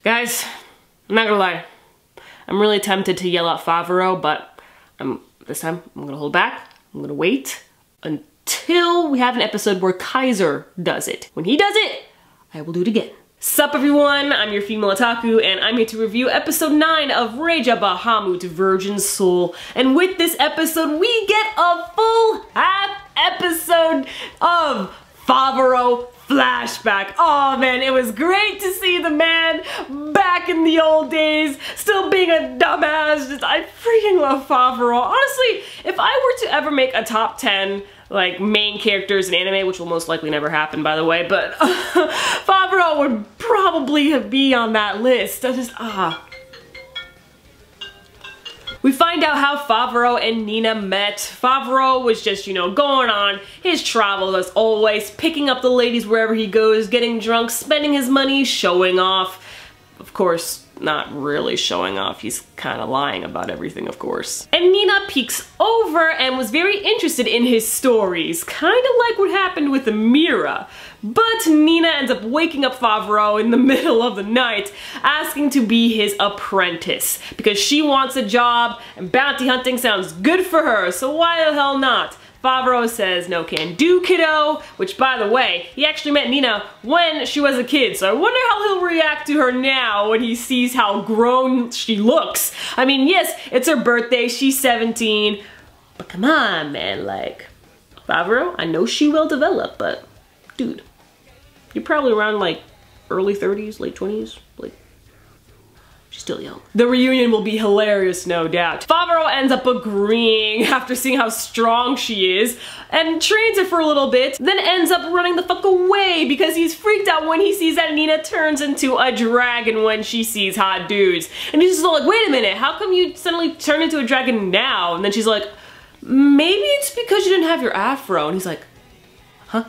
Guys, I'm not gonna lie. I'm really tempted to yell out Favaro, but this time I'm gonna hold back. I'm gonna wait until we have an episode where Kaiser does it. When he does it, I will do it again. Sup everyone, I'm your female otaku, and I'm here to review episode 9 of Reja Bahamut Virgin Soul. And with this episode, we get a full half episode of Favaro flashback. Oh man, it was great to see the man back in the old days, still being a dumbass. I freaking love Favaro. Honestly, if I were to ever make a top 10 like main characters in anime, which will most likely never happen by the way, but Favaro would probably be on that list. We find out how Favaro and Nina met. Favaro was just, going on his travels as always, picking up the ladies wherever he goes, getting drunk, spending his money, showing off. Of course, not really showing off. He's kind of lying about everything, of course. And Nina peeks over and was very interested in his stories, kind of like what happened with Amira. But Nina ends up waking up Favaro in the middle of the night, asking to be his apprentice, because she wants a job and bounty hunting sounds good for her, so why the hell not? Favaro says, no can do, kiddo, which by the way, he actually met Nina when she was a kid, so I wonder how he'll react to her now when he sees how grown she looks. I mean, yes, it's her birthday, she's 17, but come on, man, like, Favaro, I know she will develop, but dude, you're probably around like early 30s, late 20s, like, she's still young. The reunion will be hilarious, no doubt. Favaro ends up agreeing after seeing how strong she is and trains her for a little bit, then ends up running the fuck away because he's freaked out when he sees that Nina turns into a dragon when she sees hot dudes. And he's just like, wait a minute, how come you suddenly turn into a dragon now? And then she's like, maybe it's because you didn't have your afro. And he's like, huh?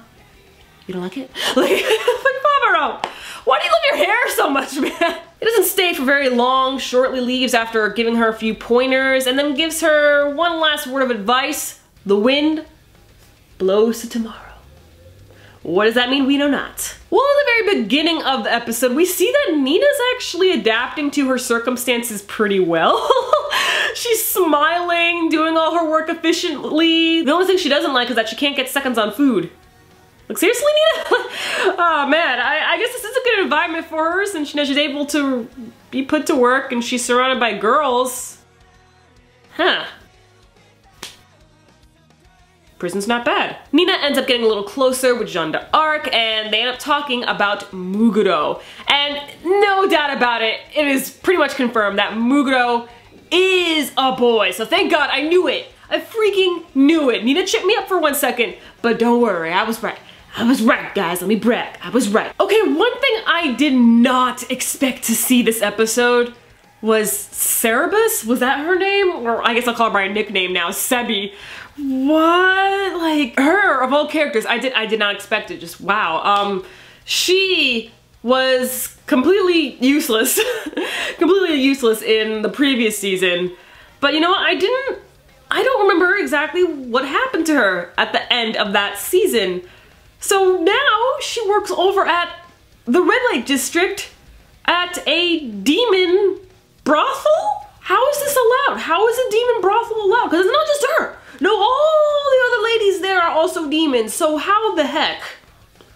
You don't like it? Like Favaro, why do you love your hair so much, man? He doesn't stay for very long, shortly leaves after giving her a few pointers, and then gives her one last word of advice. The wind blows to tomorrow. What does that mean? We know not. Well, in the very beginning of the episode, we see that Nina's actually adapting to her circumstances pretty well. She's smiling, doing all her work efficiently. The only thing she doesn't like is that she can't get seconds on food. Like, seriously, Nina? Oh man, I guess this is a good environment for her since she's able to be put to work and she's surrounded by girls. Huh. Prison's not bad. Nina ends up getting a little closer with Jeanne d'Arc and they end up talking about Muguro. And no doubt about it, it is pretty much confirmed that Muguro is a boy. So thank God, I knew it. I freaking knew it. Nina tripped me up for 1 second, but don't worry, I was right. I was right, guys, let me brag. I was right. Okay, one thing I did not expect to see this episode was Cerebus? Was that her name? Or I guess I'll call her by a nickname now, Sebi. What? Like, her, of all characters, I did not expect it, just wow. She was completely useless. Completely useless in the previous season. But you know what, I don't remember exactly what happened to her at the end of that season. So now she works over at the Red Light District at a demon brothel? How is this allowed? How is a demon brothel allowed? Because it's not just her. No, all the other ladies there are also demons. So how the heck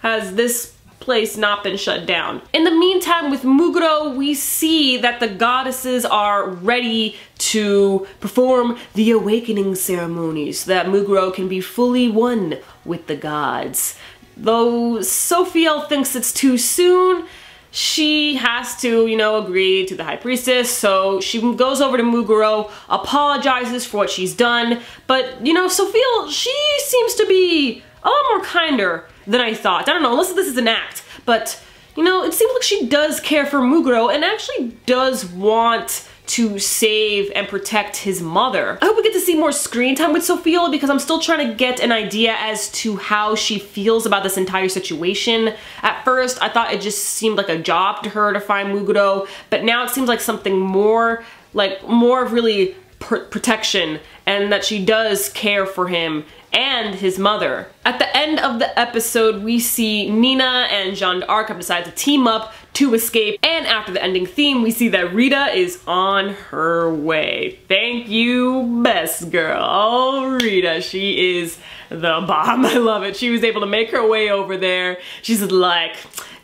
has this place not been shut down? In the meantime, with Muguro, we see that the goddesses are ready to perform the awakening ceremonies so that Muguro can be fully one with the gods. Though Sophia thinks it's too soon, she has to, agree to the High Priestess, so she goes over to Muguro, apologizes for what she's done, but, Sophia, she seems to be a lot more kinder than I thought. I don't know, unless this is an act, but, it seems like she does care for Muguro and actually does want to save and protect his mother. I hope we get to see more screen time with Sophia because I'm still trying to get an idea as to how she feels about this entire situation. At first, I thought it just seemed like a job to her to find Muguro, but now it seems like something more, like more of really protection and that she does care for him and his mother. At the end of the episode, we see Nina and Jeanne d'Arc have decided to team up to escape, and after the ending theme, we see that Rita is on her way. Thank you, best girl. Oh, Rita, she is the bomb. I love it. She was able to make her way over there. She's like,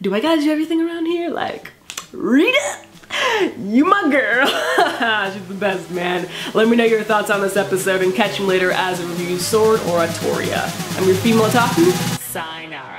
do I gotta do everything around here? Like, Rita, you my girl. She's the best, man. Let me know your thoughts on this episode and catch me later as I review Sword or Atoria. I'm your female otaku. Sayonara.